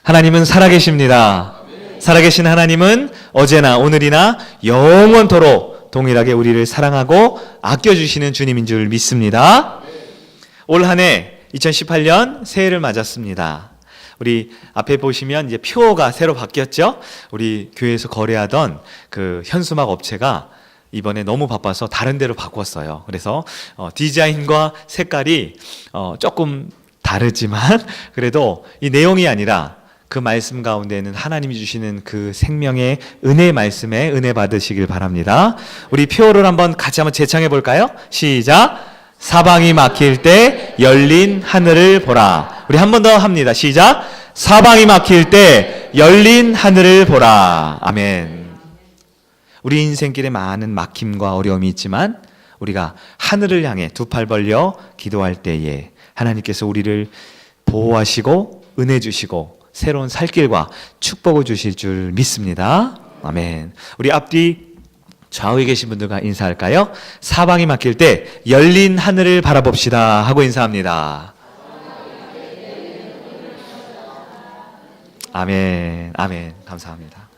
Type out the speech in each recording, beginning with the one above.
하나님은 살아계십니다. 살아계신 하나님은 어제나 오늘이나 영원토록 동일하게 우리를 사랑하고 아껴주시는 주님인 줄 믿습니다. 올 한 해 2018년 새해를 맞았습니다. 우리 앞에 보시면 이제 표어가 새로 바뀌었죠? 우리 교회에서 거래하던 그 현수막 업체가 이번에 너무 바빠서 다른 데로 바꿨어요. 그래서 디자인과 색깔이 조금 다르지만 그래도 이 내용이 아니라 그 말씀 가운데는 하나님이 주시는 그 생명의 은혜 말씀에 은혜 받으시길 바랍니다. 우리 표어를 같이 한번 재창해 볼까요? 시작! 사방이 막힐 때 열린 하늘을 보라. 우리 한 번 더 합니다. 시작! 사방이 막힐 때 열린 하늘을 보라. 아멘. 우리 인생길에 많은 막힘과 어려움이 있지만 우리가 하늘을 향해 두 팔 벌려 기도할 때에 하나님께서 우리를 보호하시고 은혜 주시고 새로운 살길과 축복을 주실 줄 믿습니다. 아멘. 우리 앞뒤 좌우에 계신 분들과 인사할까요? 사방이 막힐 때 열린 하늘을 바라봅시다 하고 인사합니다. 아멘. 아멘. 감사합니다.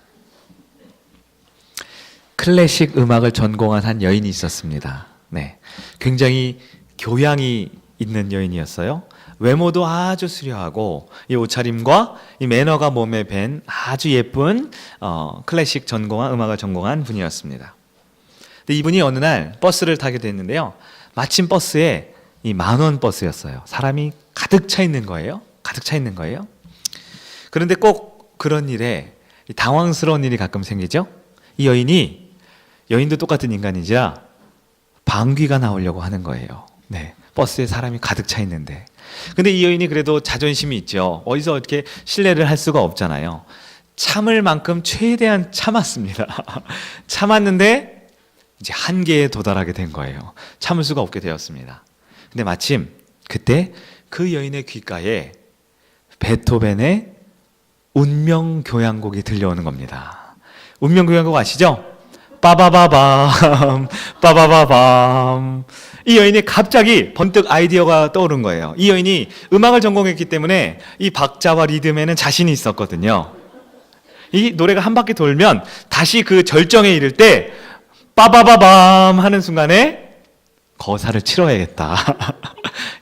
클래식 음악을 전공한 한 여인이 있었습니다. 네. 굉장히 교양이 있는 여인이었어요. 외모도 아주 수려하고 이 옷차림과 이 매너가 몸에 밴 아주 예쁜 클래식 전공한 음악을 전공한 분이었습니다. 근데 이분이 어느 날 버스를 타게 됐는데요. 마침 버스에 이 10,000원 버스였어요. 사람이 가득 차 있는 거예요. 가득 차 있는 거예요. 그런데 꼭 그런 일에 당황스러운 일이 가끔 생기죠. 이 여인도 똑같은 인간이자 방귀가 나오려고 하는 거예요. 네. 버스에 사람이 가득 차 있는데. 근데 이 여인이 그래도 자존심이 있죠. 어디서 이렇게 신뢰를 할 수가 없잖아요. 참을 만큼 최대한 참았습니다. 참았는데 이제 한계에 도달하게 된 거예요. 참을 수가 없게 되었습니다. 근데 마침 그때 그 여인의 귓가에 베토벤의 운명교향곡이 들려오는 겁니다. 운명교향곡 아시죠? 빠바바밤 빠바바밤. 이 여인이 갑자기 번뜩 아이디어가 떠오른 거예요. 이 여인이 음악을 전공했기 때문에 이 박자와 리듬에는 자신이 있었거든요. 이 노래가 한 바퀴 돌면 다시 그 절정에 이를 때 빠바바밤 하는 순간에 거사를 치러야겠다.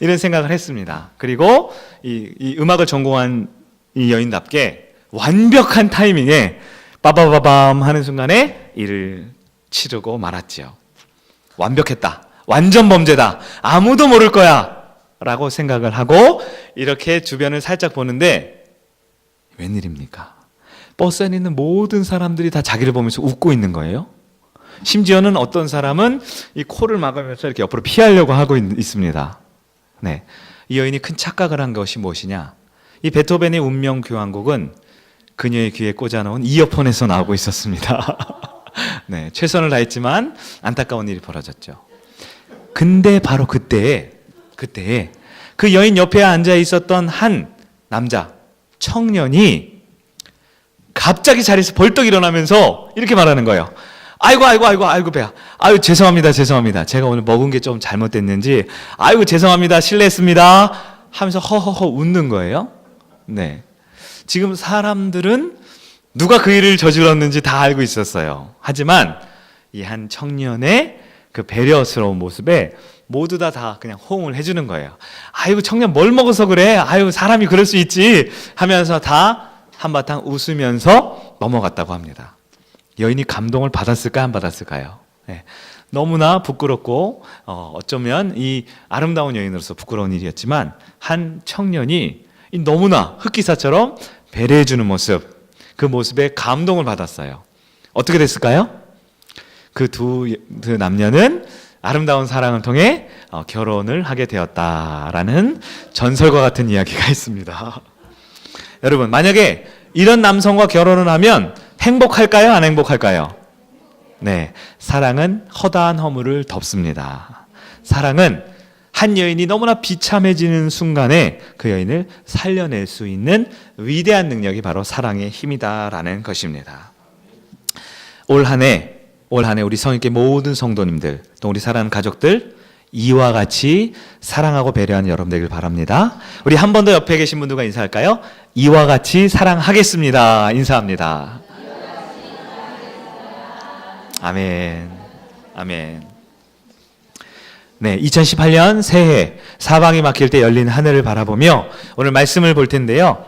이런 생각을 했습니다. 그리고 이 음악을 전공한 이 여인답게 완벽한 타이밍에 빠바바밤 하는 순간에 이를 치르고 말았지요. 완벽했다. 완전 범죄다. 아무도 모를 거야. 라고 생각을 하고 이렇게 주변을 살짝 보는데 웬일입니까? 버스 안에 있는 모든 사람들이 다 자기를 보면서 웃고 있는 거예요. 심지어는 어떤 사람은 이 코를 막으면서 이렇게 옆으로 피하려고 하고 있습니다. 네. 이 여인이 큰 착각을 한 것이 무엇이냐? 이 베토벤의 운명교향곡은 그녀의 귀에 꽂아놓은 이어폰에서 나오고 있었습니다. 네, 최선을 다했지만 안타까운 일이 벌어졌죠. 근데 바로 그때에 그 여인 옆에 앉아 있었던 한 남자 청년이 갑자기 자리에서 벌떡 일어나면서 이렇게 말하는 거예요. 아이고 배야. 아유 죄송합니다. 제가 오늘 먹은 게 좀 잘못됐는지 아이고 죄송합니다. 실례했습니다. 하면서 허허허 웃는 거예요. 네. 지금 사람들은 누가 그 일을 저질렀는지 다 알고 있었어요. 하지만 이 한 청년의 그 배려스러운 모습에 모두 다 그냥 호응을 해주는 거예요. 아이고 청년 뭘 먹어서 그래? 아유 사람이 그럴 수 있지 하면서 다 한바탕 웃으면서 넘어갔다고 합니다. 여인이 감동을 받았을까 안 받았을까요? 네. 너무나 부끄럽고 어쩌면 이 아름다운 여인으로서 부끄러운 일이었지만 한 청년이 너무나 흑기사처럼 배려해주는 모습, 그 모습에 감동을 받았어요. 어떻게 됐을까요? 그 두 남녀는 아름다운 사랑을 통해 결혼을 하게 되었다라는 전설과 같은 이야기가 있습니다. 여러분, 만약에 이런 남성과 결혼을 하면 행복할까요? 안 행복할까요? 네, 사랑은 허다한 허물을 덮습니다. 사랑은 한 여인이 너무나 비참해지는 순간에 그 여인을 살려낼 수 있는 위대한 능력이 바로 사랑의 힘이다라는 것입니다. 올 한 해 우리 성인께 모든 성도님들 또 우리 사랑하는 가족들 이와 같이 사랑하고 배려하는 여러분 되길 바랍니다. 우리 한 번 더 옆에 계신 분들과 인사할까요? 이와 같이 사랑하겠습니다. 인사합니다. 아멘. 아멘. 네, 2018년 새해 사방이 막힐 때 열린 하늘을 바라보며 오늘 말씀을 볼 텐데요.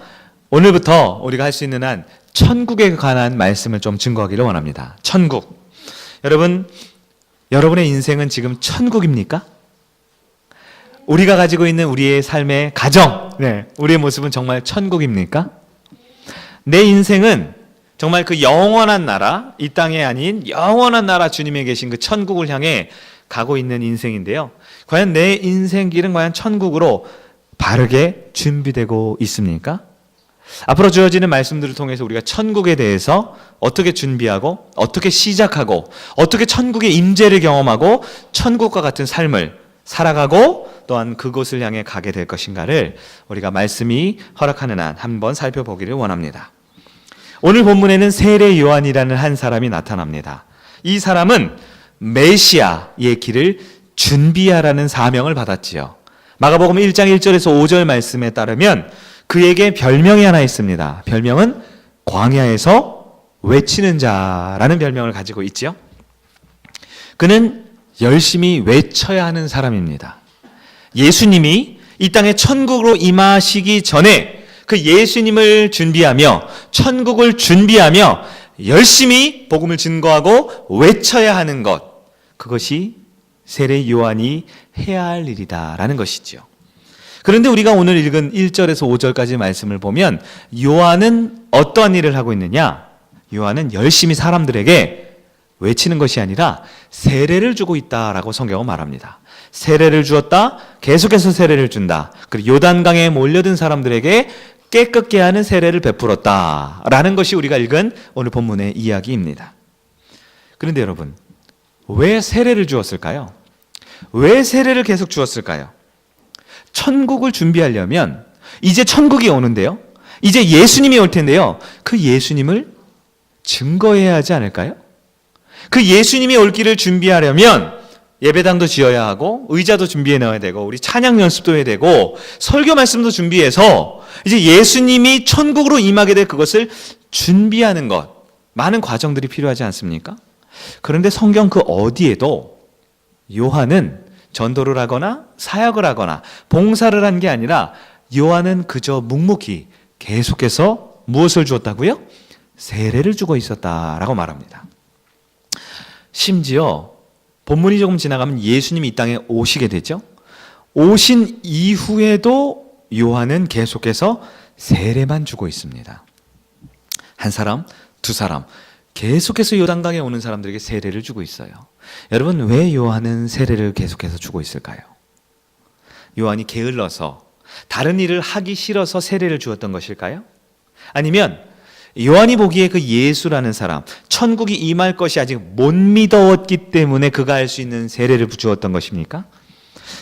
오늘부터 우리가 할 수 있는 한 천국에 관한 말씀을 좀 증거하기를 원합니다. 천국. 여러분, 여러분의 인생은 지금 천국입니까? 우리가 가지고 있는 우리의 삶의 가정, 우리의 모습은 정말 천국입니까? 내 인생은 정말 그 영원한 나라, 이 땅이 아닌 영원한 나라 주님에 계신 그 천국을 향해 가고 있는 인생인데요. 과연 내 인생길은 과연 천국으로 바르게 준비되고 있습니까? 앞으로 주어지는 말씀들을 통해서 우리가 천국에 대해서 어떻게 준비하고 어떻게 시작하고 어떻게 천국의 임재를 경험하고 천국과 같은 삶을 살아가고 또한 그곳을 향해 가게 될 것인가를 우리가 말씀이 허락하는 한 한번 살펴보기를 원합니다. 오늘 본문에는 세례 요한이라는 한 사람이 나타납니다. 이 사람은 메시아의 길을 준비하라는 사명을 받았지요. 마가복음 1장 1절에서 5절 말씀에 따르면 그에게 별명이 하나 있습니다. 별명은 광야에서 외치는 자라는 별명을 가지고 있지요. 그는 열심히 외쳐야 하는 사람입니다. 예수님이 이 땅에 천국으로 임하시기 전에 그 예수님을 준비하며 천국을 준비하며 열심히 복음을 증거하고 외쳐야 하는 것, 그것이 세례 요한이 해야 할 일이다라는 것이죠. 그런데 우리가 오늘 읽은 1절에서 5절까지 말씀을 보면 요한은 어떠한 일을 하고 있느냐? 요한은 열심히 사람들에게 외치는 것이 아니라 세례를 주고 있다라고 성경은 말합니다. 세례를 주었다, 계속해서 세례를 준다. 그리고 요단강에 몰려든 사람들에게 깨끗게 하는 세례를 베풀었다라는 것이 우리가 읽은 오늘 본문의 이야기입니다. 그런데 여러분, 왜 세례를 주었을까요? 왜 세례를 계속 주었을까요? 천국을 준비하려면 이제 천국이 오는데요. 이제 예수님이 올 텐데요. 그 예수님을 증거해야 하지 않을까요? 그 예수님이 올 길을 준비하려면 예배당도 지어야 하고 의자도 준비해 넣어야 되고 우리 찬양 연습도 해야 되고 설교 말씀도 준비해서 이제 예수님이 천국으로 임하게 될 그것을 준비하는 것, 많은 과정들이 필요하지 않습니까? 그런데 성경 그 어디에도 요한은 전도를 하거나 사역을 하거나 봉사를 한 게 아니라 요한은 그저 묵묵히 계속해서 무엇을 주었다고요? 세례를 주고 있었다라고 말합니다. 심지어 본문이 조금 지나가면 예수님이 이 땅에 오시게 되죠. 오신 이후에도 요한은 계속해서 세례만 주고 있습니다. 한 사람, 두 사람, 계속해서 요단강에 오는 사람들에게 세례를 주고 있어요. 여러분, 왜 요한은 세례를 계속해서 주고 있을까요? 요한이 게을러서 다른 일을 하기 싫어서 세례를 주었던 것일까요? 아니면 요한이 보기에 그 예수라는 사람, 천국이 임할 것이 아직 못 믿었기 때문에 그가 할 수 있는 세례를 주었던 것입니까?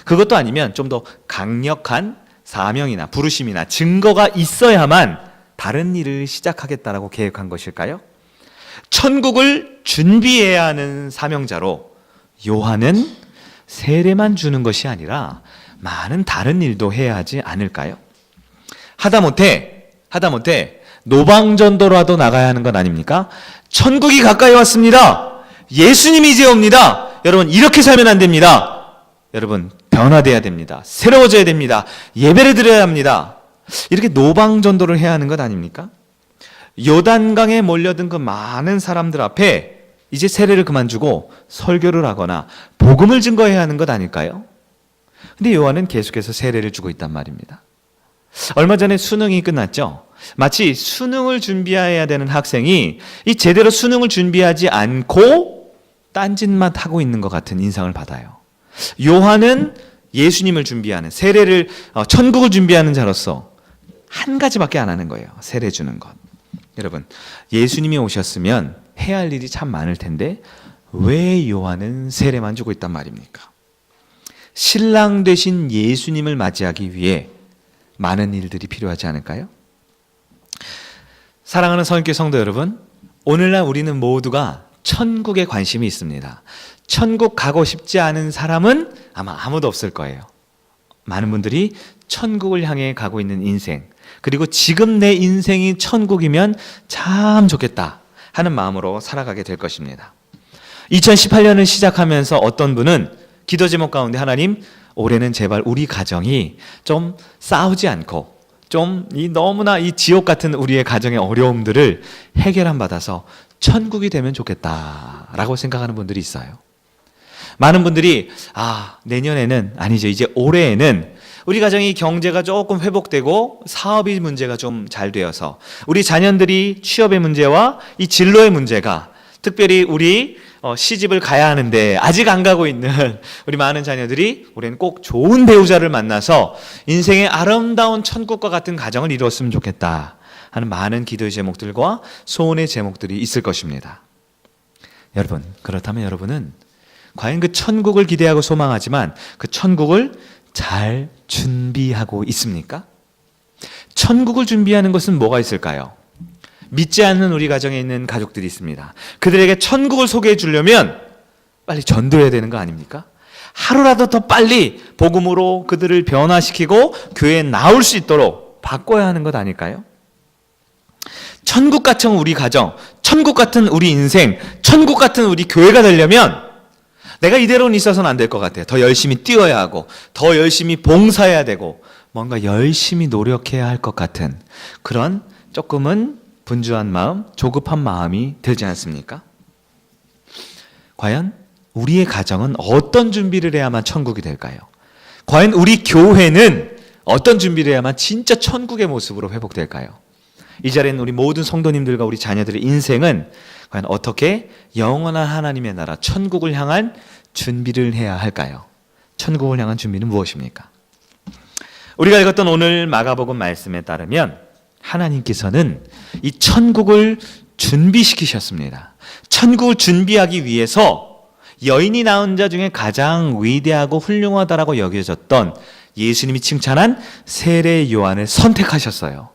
그것도 아니면 좀 더 강력한 사명이나 부르심이나 증거가 있어야만 다른 일을 시작하겠다라고 계획한 것일까요? 천국을 준비해야 하는 사명자로 요한은 세례만 주는 것이 아니라 많은 다른 일도 해야 하지 않을까요? 하다못해 노방전도라도 나가야 하는 것 아닙니까? 천국이 가까이 왔습니다. 예수님이 이제 옵니다. 여러분, 이렇게 살면 안 됩니다. 여러분, 변화돼야 됩니다. 새로워져야 됩니다. 예배를 드려야 합니다. 이렇게 노방전도를 해야 하는 것 아닙니까? 요단강에 몰려든 그 많은 사람들 앞에 이제 세례를 그만두고 설교를 하거나 복음을 증거해야 하는 것 아닐까요? 근데 요한은 계속해서 세례를 주고 있단 말입니다. 얼마 전에 수능이 끝났죠. 마치 수능을 준비해야 되는 학생이 이 제대로 수능을 준비하지 않고 딴짓만 하고 있는 것 같은 인상을 받아요. 요한은 예수님을 준비하는, 세례를, 천국을 준비하는 자로서 한 가지밖에 안 하는 거예요. 세례 주는 것. 여러분, 예수님이 오셨으면 해야 할 일이 참 많을 텐데 왜 요한은 세례만 주고 있단 말입니까? 신랑 되신 예수님을 맞이하기 위해 많은 일들이 필요하지 않을까요? 사랑하는 성인교회 성도 여러분, 오늘날 우리는 모두가 천국에 관심이 있습니다. 천국 가고 싶지 않은 사람은 아마 아무도 없을 거예요. 많은 분들이 천국을 향해 가고 있는 인생, 그리고 지금 내 인생이 천국이면 참 좋겠다 하는 마음으로 살아가게 될 것입니다. 2018년을 시작하면서 어떤 분은 기도 제목 가운데 하나님, 올해는 제발 우리 가정이 좀 싸우지 않고 좀 너무나 이 지옥 같은 우리의 가정의 어려움들을 해결함 받아서 천국이 되면 좋겠다라고 생각하는 분들이 있어요. 많은 분들이 내년에는 아니죠, 이제 올해에는 우리 가정이 경제가 조금 회복되고 사업의 문제가 좀 잘 되어서 우리 자녀들이 취업의 문제와 이 진로의 문제가, 특별히 우리 시집을 가야 하는데 아직 안 가고 있는 우리 많은 자녀들이 올해는 꼭 좋은 배우자를 만나서 인생의 아름다운 천국과 같은 가정을 이루었으면 좋겠다 하는 많은 기도의 제목들과 소원의 제목들이 있을 것입니다. 여러분, 그렇다면 여러분은 과연 그 천국을 기대하고 소망하지만 그 천국을 잘 준비하고 있습니까? 천국을 준비하는 것은 뭐가 있을까요? 믿지 않는 우리 가정에 있는 가족들이 있습니다. 그들에게 천국을 소개해 주려면 빨리 전도해야 되는 거 아닙니까? 하루라도 더 빨리 복음으로 그들을 변화시키고 교회에 나올 수 있도록 바꿔야 하는 것 아닐까요? 천국 같은 우리 가정, 천국 같은 우리 인생, 천국 같은 우리 교회가 되려면 내가 이대로는 있어서는 안 될 것 같아요. 더 열심히 뛰어야 하고 더 열심히 봉사해야 되고 뭔가 열심히 노력해야 할 것 같은 그런 조금은 분주한 마음, 조급한 마음이 들지 않습니까? 과연 우리의 가정은 어떤 준비를 해야만 천국이 될까요? 과연 우리 교회는 어떤 준비를 해야만 진짜 천국의 모습으로 회복될까요? 이 자리에는 우리 모든 성도님들과 우리 자녀들의 인생은 과연 어떻게 영원한 하나님의 나라 천국을 향한 준비를 해야 할까요? 천국을 향한 준비는 무엇입니까? 우리가 읽었던 오늘 마가복음 말씀에 따르면 하나님께서는 이 천국을 준비시키셨습니다. 천국을 준비하기 위해서 여인이 낳은 자 중에 가장 위대하고 훌륭하다라고 여겨졌던 예수님이 칭찬한 세례 요한을 선택하셨어요.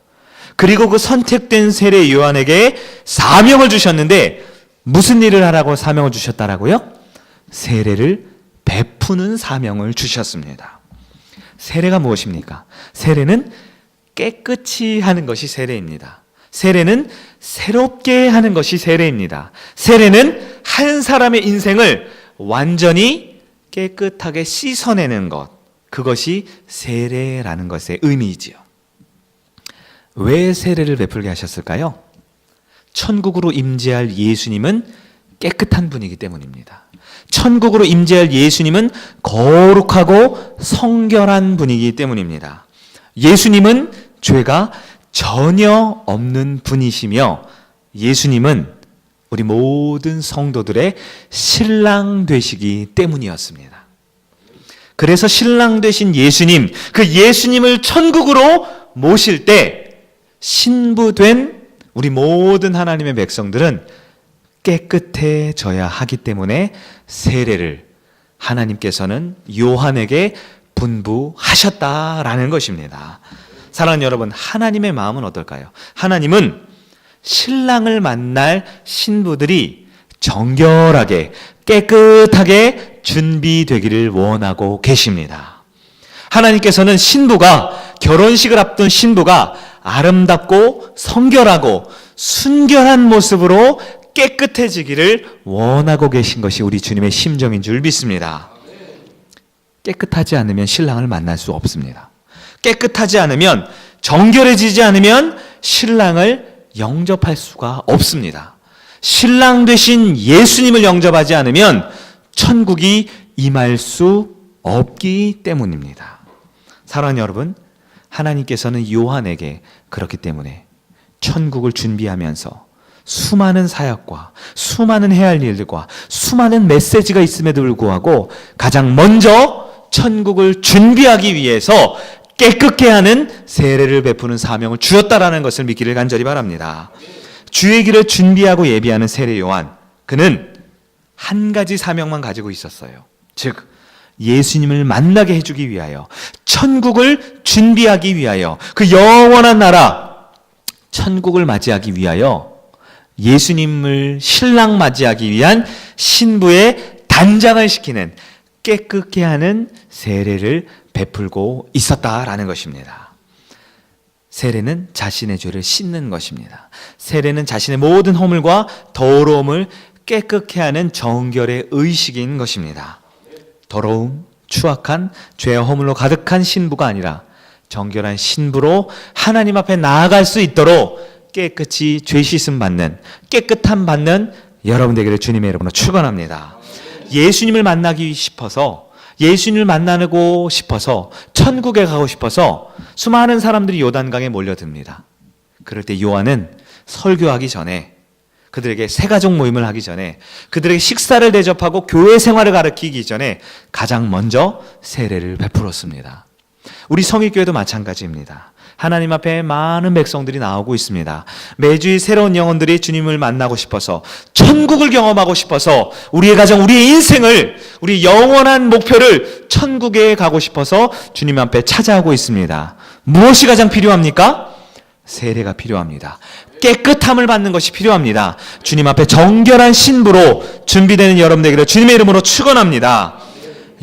그리고 그 선택된 세례 요한에게 사명을 주셨는데 무슨 일을 하라고 사명을 주셨다라고요? 세례를 베푸는 사명을 주셨습니다. 세례가 무엇입니까? 세례는 깨끗이 하는 것이 세례입니다. 세례는 새롭게 하는 것이 세례입니다. 세례는 한 사람의 인생을 완전히 깨끗하게 씻어내는 것, 그것이 세례라는 것의 의미이지요. 왜 세례를 베풀게 하셨을까요? 천국으로 임재할 예수님은 깨끗한 분이기 때문입니다. 천국으로 임재할 예수님은 거룩하고 성결한 분이기 때문입니다. 예수님은 죄가 전혀 없는 분이시며 예수님은 우리 모든 성도들의 신랑 되시기 때문이었습니다. 그래서 신랑 되신 예수님, 그 예수님을 천국으로 모실 때 신부된 우리 모든 하나님의 백성들은 깨끗해져야 하기 때문에 세례를 하나님께서는 요한에게 분부하셨다라는 것입니다. 사랑하는 여러분, 하나님의 마음은 어떨까요? 하나님은 신랑을 만날 신부들이 정결하게 깨끗하게 준비되기를 원하고 계십니다. 하나님께서는 신부가, 결혼식을 앞둔 신부가 아름답고 성결하고 순결한 모습으로 깨끗해지기를 원하고 계신 것이 우리 주님의 심정인 줄 믿습니다. 깨끗하지 않으면 신랑을 만날 수 없습니다. 깨끗하지 않으면, 정결해지지 않으면 신랑을 영접할 수가 없습니다. 신랑 되신 예수님을 영접하지 않으면 천국이 임할 수 없기 때문입니다. 사랑하는 여러분, 하나님께서는 요한에게 그렇기 때문에 천국을 준비하면서 수많은 사역과 수많은 해야 할 일들과 수많은 메시지가 있음에도 불구하고 가장 먼저 천국을 준비하기 위해서 깨끗게 하는 세례를 베푸는 사명을 주었다라는 것을 믿기를 간절히 바랍니다. 주의 길을 준비하고 예비하는 세례 요한, 그는 한 가지 사명만 가지고 있었어요. 즉 예수님을 만나게 해주기 위하여, 천국을 준비하기 위하여, 그 영원한 나라 천국을 맞이하기 위하여 예수님을 신랑 맞이하기 위한 신부의 단장을 시키는 깨끗게 하는 세례를 베풀고 있었다라는 것입니다. 세례는 자신의 죄를 씻는 것입니다. 세례는 자신의 모든 허물과 더러움을 깨끗게 하는 정결의 의식인 것입니다. 더러움, 추악한 죄와 허물로 가득한 신부가 아니라 정결한 신부로 하나님 앞에 나아갈 수 있도록 깨끗이 죄 씻음 받는, 깨끗함 받는 여러분 되기를 주님의 이름으로 축원합니다. 예수님을 만나기 싶어서, 예수님을 만나고 싶어서, 천국에 가고 싶어서 수많은 사람들이 요단강에 몰려듭니다. 그럴 때 요한은 설교하기 전에, 그들에게 새가족 모임을 하기 전에, 그들에게 식사를 대접하고 교회 생활을 가르치기 전에 가장 먼저 세례를 베풀었습니다. 우리 성일교회도 마찬가지입니다. 하나님 앞에 많은 백성들이 나오고 있습니다. 매주일 새로운 영혼들이 주님을 만나고 싶어서, 천국을 경험하고 싶어서, 우리의 가정, 우리의 인생을, 우리 영원한 목표를 천국에 가고 싶어서 주님 앞에 찾아오고 있습니다. 무엇이 가장 필요합니까? 세례가 필요합니다. 깨끗함을 받는 것이 필요합니다. 주님 앞에 정결한 신부로 준비되는 여러분 되기를 주님의 이름으로 축원합니다.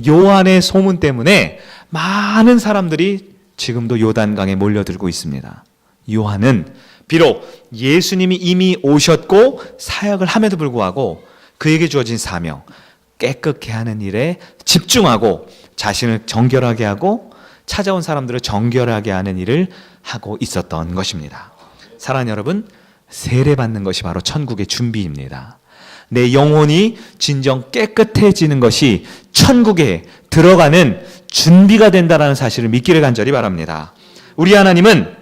요한의 소문 때문에 많은 사람들이 지금도 요단강에 몰려들고 있습니다. 요한은 비록 예수님이 이미 오셨고 사역을 함에도 불구하고 그에게 주어진 사명, 깨끗게 하는 일에 집중하고 자신을 정결하게 하고 찾아온 사람들을 정결하게 하는 일을 하고 있었던 것입니다. 사랑하는 여러분, 세례받는 것이 바로 천국의 준비입니다. 내 영혼이 진정 깨끗해지는 것이 천국에 들어가는 준비가 된다는 사실을 믿기를 간절히 바랍니다. 우리 하나님은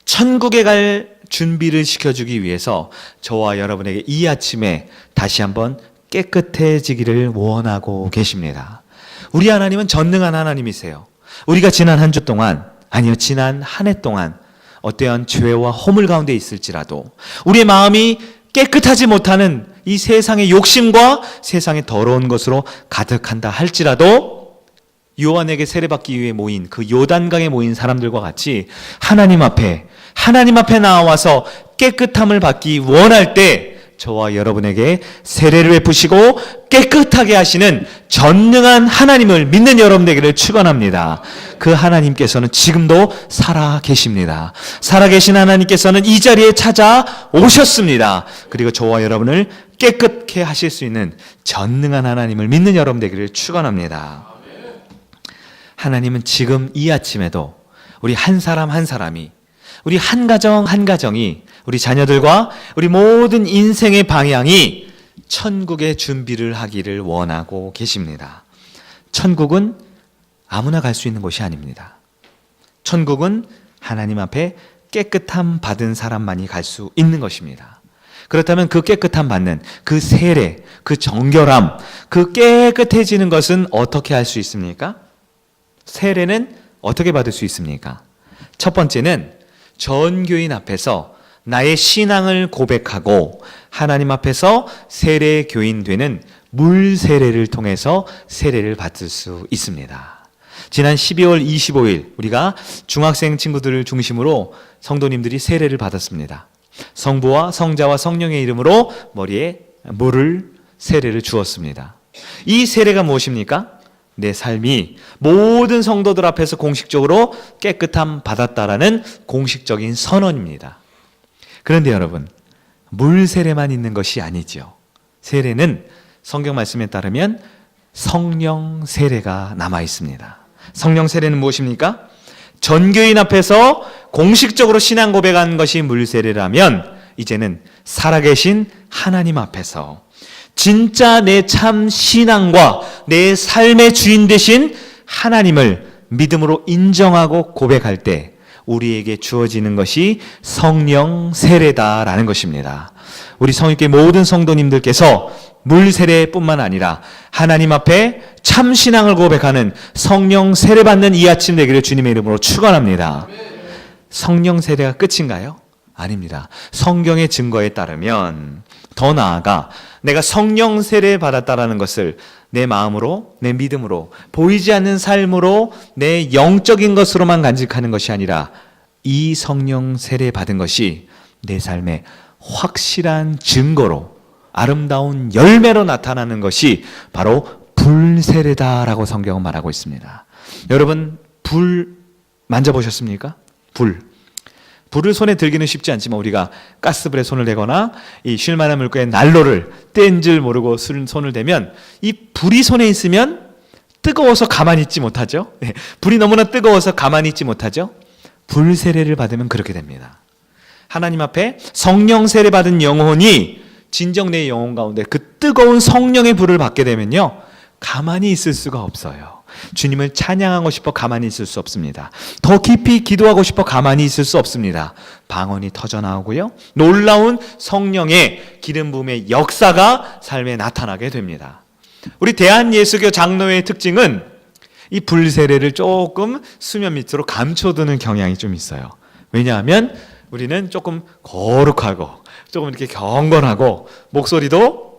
천국에 갈 준비를 시켜주기 위해서 저와 여러분에게 이 아침에 다시 한번 깨끗해지기를 원하고 계십니다. 우리 하나님은 전능한 하나님이세요. 우리가 지난 한 주 동안, 아니요, 지난 한 해 동안 어떠한 죄와 허물 가운데 있을지라도 우리의 마음이 깨끗하지 못하는 이 세상의 욕심과 세상의 더러운 것으로 가득한다 할지라도 요한에게 세례받기 위해 모인 그 요단강에 모인 사람들과 같이 하나님 앞에 나와서 깨끗함을 받기 원할 때 저와 여러분에게 세례를 베푸시고 깨끗하게 하시는 전능한 하나님을 믿는 여러분 되기를 축원합니다. 그 하나님께서는 지금도 살아 계십니다. 살아계신 하나님께서는 이 자리에 찾아오셨습니다. 그리고 저와 여러분을 깨끗게 하실 수 있는 전능한 하나님을 믿는 여러분 되기를 축원합니다. 하나님은 지금 이 아침에도 우리 한 사람 한 사람이, 우리 한 가정 한 가정이, 우리 자녀들과 우리 모든 인생의 방향이 천국의 준비를 하기를 원하고 계십니다. 천국은 아무나 갈 수 있는 곳이 아닙니다. 천국은 하나님 앞에 깨끗함 받은 사람만이 갈 수 있는 것입니다. 그렇다면 그 깨끗함 받는 그 세례, 그 정결함, 그 깨끗해지는 것은 어떻게 할 수 있습니까? 세례는 어떻게 받을 수 있습니까? 첫 번째는 전교인 앞에서 나의 신앙을 고백하고 하나님 앞에서 세례 교인 되는 물 세례를 통해서 세례를 받을 수 있습니다. 지난 12월 25일 우리가 중학생 친구들을 중심으로 성도님들이 세례를 받았습니다. 성부와 성자와 성령의 이름으로 머리에 물을 세례를 주었습니다. 이 세례가 무엇입니까? 내 삶이 모든 성도들 앞에서 공식적으로 깨끗함 받았다라는 공식적인 선언입니다. 그런데 여러분, 물 세례만 있는 것이 아니죠. 세례는 성경 말씀에 따르면 성령 세례가 남아 있습니다. 성령 세례는 무엇입니까? 전교인 앞에서 공식적으로 신앙 고백한 것이 물 세례라면 이제는 살아계신 하나님 앞에서 진짜 내 참 신앙과 내 삶의 주인 되신 하나님을 믿음으로 인정하고 고백할 때 우리에게 주어지는 것이 성령 세례다라는 것입니다. 우리 성육교회 모든 성도님들께서 물 세례뿐만 아니라 하나님 앞에 참 신앙을 고백하는 성령 세례 받는 이 아침 되기를 주님의 이름으로 축원합니다. 성령 세례가 끝인가요? 아닙니다. 성경의 증거에 따르면 더 나아가 내가 성령 세례 받았다라는 것을 내 마음으로, 내 믿음으로, 보이지 않는 삶으로, 내 영적인 것으로만 간직하는 것이 아니라 이 성령 세례 받은 것이 내 삶에 확실한 증거로 아름다운 열매로 나타나는 것이 바로 불세례다라고 성경은 말하고 있습니다. 여러분, 불 만져보셨습니까? 불을 손에 들기는 쉽지 않지만 우리가 가스불에 손을 대거나 이 쉴만한 물고기에 난로를 뗀 줄 모르고 손을 대면 이 불이 손에 있으면 뜨거워서 가만히 있지 못하죠. 불이 너무나 뜨거워서 가만히 있지 못하죠. 불세례를 받으면 그렇게 됩니다. 하나님 앞에 성령 세례 받은 영혼이 진정 내 영혼 가운데 그 뜨거운 성령의 불을 받게 되면요, 가만히 있을 수가 없어요. 주님을 찬양하고 싶어 가만히 있을 수 없습니다. 더 깊이 기도하고 싶어 가만히 있을 수 없습니다. 방언이 터져나오고요, 놀라운 성령의 기름 부음의 역사가 삶에 나타나게 됩니다. 우리 대한예수교 장로회의 특징은 이 불세례를 조금 수면 밑으로 감춰두는 경향이 좀 있어요. 왜냐하면 우리는 조금 거룩하고 조금 이렇게 경건하고 목소리도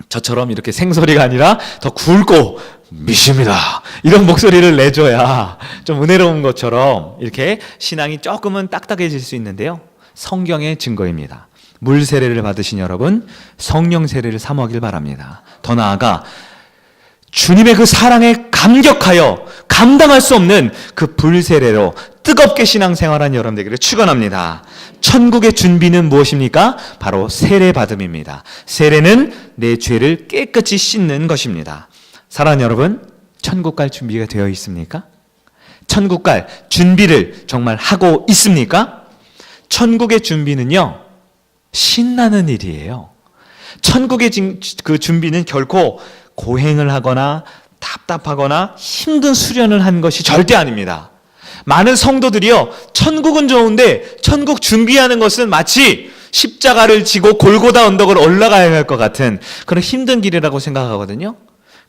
저처럼 이렇게 생소리가 아니라 더 굵고 미십니다, 이런 목소리를 내줘야 좀 은혜로운 것처럼 이렇게 신앙이 조금은 딱딱해질 수 있는데요, 성경의 증거입니다. 물 세례를 받으신 여러분, 성령 세례를 사모하길 바랍니다. 더 나아가 주님의 그 사랑에 감격하여 감당할 수 없는 그 불세례로 뜨겁게 신앙생활한 여러분 되기를 축원합니다. 천국의 준비는 무엇입니까? 바로 세례받음입니다. 세례는 내 죄를 깨끗이 씻는 것입니다. 사랑하는 여러분, 천국 갈 준비가 되어 있습니까? 천국 갈 준비를 정말 하고 있습니까? 천국의 준비는요, 신나는 일이에요. 천국의 그 준비는 결코 고행을 하거나 답답하거나 힘든 수련을 한 것이 절대 아닙니다. 많은 성도들이요, 천국은 좋은데 천국 준비하는 것은 마치 십자가를 지고 골고다 언덕을 올라가야 할 것 같은 그런 힘든 길이라고 생각하거든요.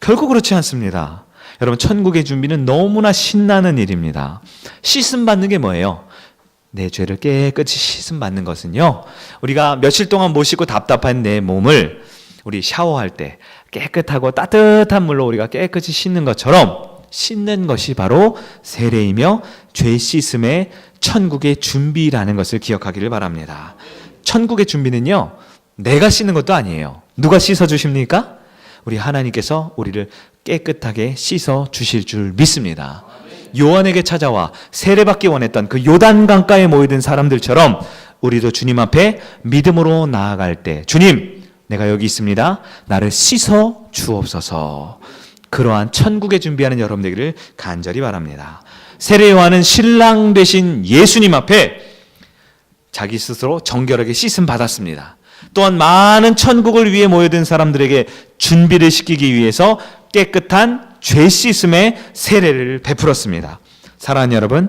결코 그렇지 않습니다. 여러분, 천국의 준비는 너무나 신나는 일입니다. 씻음 받는 게 뭐예요? 내 죄를 깨끗이 씻음 받는 것은요, 우리가 며칠 동안 못 씻고 답답한 내 몸을 우리 샤워할 때 깨끗하고 따뜻한 물로 우리가 깨끗이 씻는 것처럼 씻는 것이 바로 세례이며 죄 씻음의 천국의 준비라는 것을 기억하기를 바랍니다. 천국의 준비는요, 내가 씻는 것도 아니에요. 누가 씻어 주십니까? 우리 하나님께서 우리를 깨끗하게 씻어 주실 줄 믿습니다. 요한에게 찾아와 세례받기 원했던 그 요단 강가에 모이던 사람들처럼 우리도 주님 앞에 믿음으로 나아갈 때, 주님, 내가 여기 있습니다, 나를 씻어 주옵소서. 그러한 천국에 준비하는 여러분 되기를 간절히 바랍니다. 세례 요한은 신랑 되신 예수님 앞에 자기 스스로 정결하게 씻음 받았습니다. 또한 많은 천국을 위해 모여든 사람들에게 준비를 시키기 위해서 깨끗한 죄 씻음의 세례를 베풀었습니다. 사랑하는 여러분,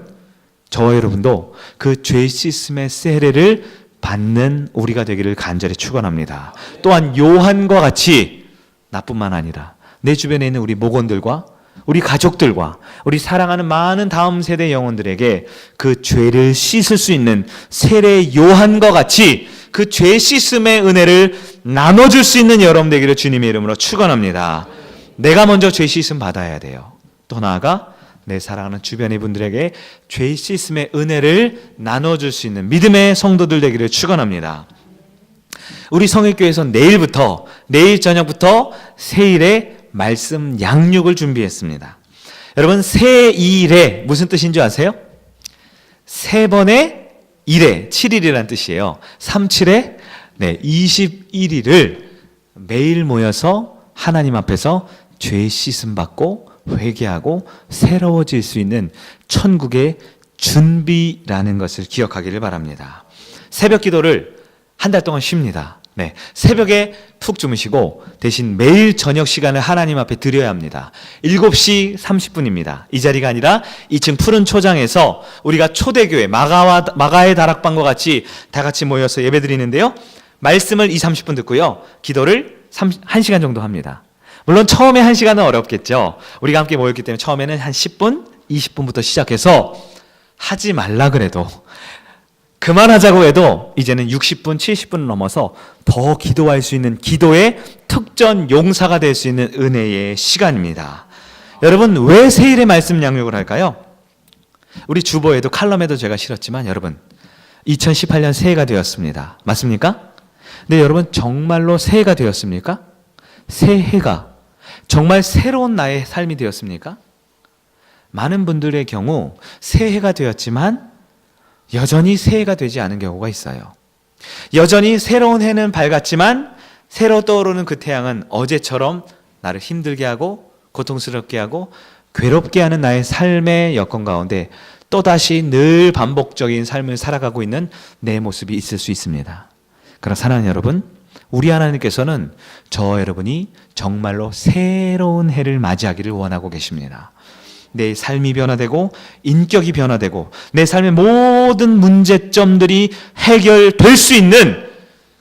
저와 여러분도 그 죄 씻음의 세례를 받는 우리가 되기를 간절히 축원합니다. 또한 요한과 같이 나뿐만 아니라 내 주변에 있는 우리 목원들과 우리 가족들과 우리 사랑하는 많은 다음 세대 영혼들에게 그 죄를 씻을 수 있는 세례 요한과 같이 그 죄 씻음의 은혜를 나눠줄 수 있는 여러분 되기를 주님의 이름으로 축원합니다. 내가 먼저 죄 씻음 받아야 돼요. 또 나아가 내 사랑하는 주변의 분들에게 죄 씻음의 은혜를 나눠줄 수 있는 믿음의 성도들 되기를 축원합니다. 우리 성일교회에서 내일 저녁부터 세일의 말씀 양육을 준비했습니다. 여러분, 세일의 무슨 뜻인 줄 아세요? 세 번의 1회, 7일이라는 뜻이에요. 37에 21일을 매일 모여서 하나님 앞에서 죄 씻음 받고 회개하고 새로워질 수 있는 천국의 준비라는 것을 기억하기를 바랍니다. 새벽 기도를 한 달 동안 쉽니다. 새벽에 푹 주무시고 대신 매일 저녁 시간을 하나님 앞에 드려야 합니다. 7시 30분입니다. 이 자리가 아니라 2층 푸른 초장에서 우리가 초대교회 마가의 다락방과 같이 다 같이 모여서 예배 드리는데요, 말씀을 30분 듣고요, 기도를 1시간 정도 합니다. 물론 처음에 1시간은 어렵겠죠. 우리가 함께 모였기 때문에 처음에는 한 10분, 20분부터 시작해서 하지 말라 그래도, 그만하자고 해도 이제는 60분, 70분을 넘어서 더 기도할 수 있는 기도의 특전 용사가 될 수 있는 은혜의 시간입니다. 여러분, 왜 세일의 말씀 양육을 할까요? 우리 주보에도 칼럼에도 제가 실었지만 여러분, 2018년 새해가 되었습니다. 맞습니까? 근데 여러분 정말로 새해가 되었습니까? 새해가 정말 새로운 나의 삶이 되었습니까? 많은 분들의 경우 새해가 되었지만 여전히 새해가 되지 않은 경우가 있어요. 여전히 새로운 해는 밝았지만 새로 떠오르는 그 태양은 어제처럼 나를 힘들게 하고 고통스럽게 하고 괴롭게 하는 나의 삶의 여건 가운데 또다시 늘 반복적인 삶을 살아가고 있는 내 모습이 있을 수 있습니다. 그러나 사랑하는 여러분, 우리 하나님께서는 저 여러분이 정말로 새로운 해를 맞이하기를 원하고 계십니다. 내 삶이 변화되고 인격이 변화되고 내 삶의 모든 문제점들이 해결될 수 있는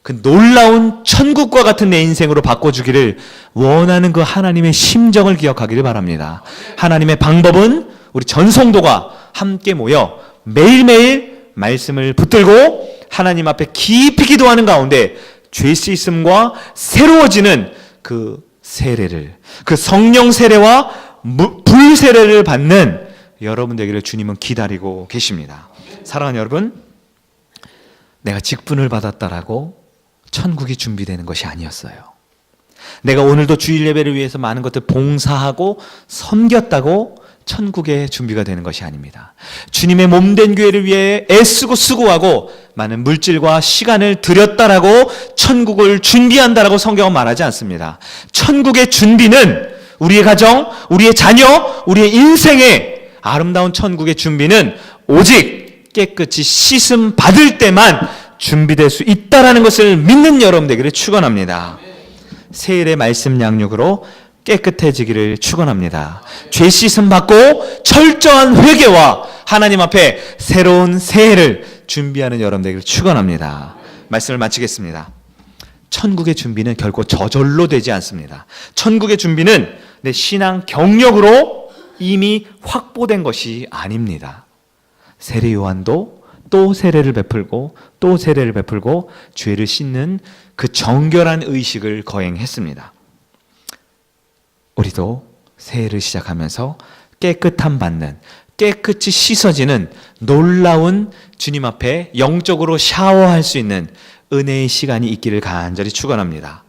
그 놀라운 천국과 같은 내 인생으로 바꿔주기를 원하는 그 하나님의 심정을 기억하기를 바랍니다. 하나님의 방법은 우리 전성도가 함께 모여 매일매일 말씀을 붙들고 하나님 앞에 깊이 기도하는 가운데 죄 씻음과 새로워지는 그 세례를, 그 성령 세례와 불 세례를 받는 여러분 되기를 주님은 기다리고 계십니다. 사랑하는 여러분, 내가 직분을 받았다라고 천국이 준비되는 것이 아니었어요. 내가 오늘도 주일 예배를 위해서 많은 것들 봉사하고 섬겼다고 천국의 준비가 되는 것이 아닙니다. 주님의 몸된 교회를 위해 애쓰고 수고하고 많은 물질과 시간을 들였다라고 천국을 준비한다라고 성경은 말하지 않습니다. 천국의 준비는 우리의 가정, 우리의 자녀, 우리의 인생의 아름다운 천국의 준비는 오직 깨끗이 씻음 받을 때만 준비될 수 있다라는 것을 믿는 여러분 되기를 축원합니다. 새해의 말씀 양육으로 깨끗해지기를 축원합니다. 죄 씻음 받고 철저한 회개와 하나님 앞에 새로운 새해를 준비하는 여러분 되기를 축원합니다. 말씀을 마치겠습니다. 천국의 준비는 결코 저절로 되지 않습니다. 천국의 준비는 내 신앙 경력으로 이미 확보된 것이 아닙니다. 세례 요한도 또 세례를 베풀고 또 세례를 베풀고 죄를 씻는 그 정결한 의식을 거행했습니다. 우리도 새해를 시작하면서 깨끗함 받는, 깨끗이 씻어지는 놀라운 주님 앞에 영적으로 샤워할 수 있는 은혜의 시간이 있기를 간절히 축원합니다.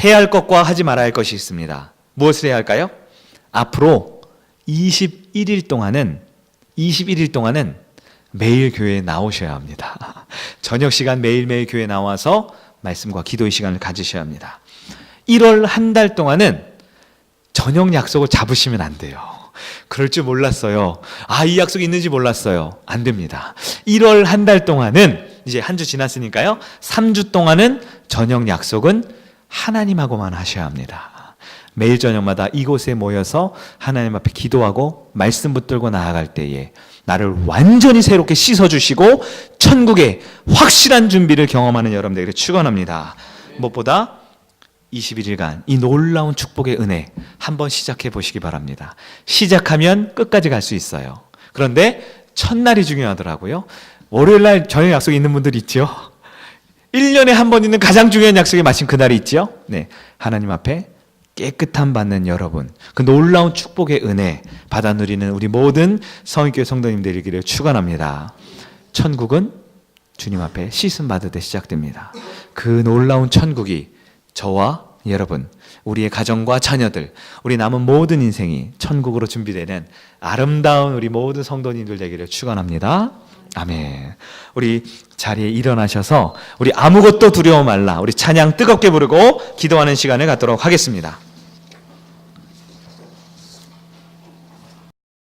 해야 할 것과 하지 말아야 할 것이 있습니다. 무엇을 해야 할까요? 앞으로 21일 동안은 매일 교회에 나오셔야 합니다. 저녁 시간 매일매일 교회에 나와서 말씀과 기도의 시간을 가지셔야 합니다. 1월 한 달 동안은 저녁 약속을 잡으시면 안 돼요. 그럴 줄 몰랐어요. 이 약속이 있는지 몰랐어요. 안 됩니다. 1월 한 달 동안은 이제 한 주 지났으니까요. 3주 동안은 저녁 약속은 하나님하고만 하셔야 합니다. 매일 저녁마다 이곳에 모여서 하나님 앞에 기도하고 말씀 붙들고 나아갈 때에 나를 완전히 새롭게 씻어주시고 천국의 확실한 준비를 경험하는 여러분들에게 축원합니다. 무엇보다 21일간 이 놀라운 축복의 은혜 한번 시작해 보시기 바랍니다. 시작하면 끝까지 갈 수 있어요. 그런데 첫날이 중요하더라고요. 월요일날 저녁 약속이 있는 분들 있죠? 1년에 한 번 있는 가장 중요한 약속이 마침 그날이 있죠? 네, 하나님 앞에 깨끗함 받는 여러분, 그 놀라운 축복의 은혜 받아 누리는 우리 모든 성익교회 성도님들이기를 축원합니다. 천국은 주님 앞에 씻음 받을 때 시작됩니다. 그 놀라운 천국이 저와 여러분, 우리의 가정과 자녀들, 우리 남은 모든 인생이 천국으로 준비되는 아름다운 우리 모든 성도님들 되기를 축원합니다. 아멘. 우리 자리에 일어나셔서 우리 아무것도 두려워 말라, 우리 찬양 뜨겁게 부르고 기도하는 시간을 갖도록 하겠습니다.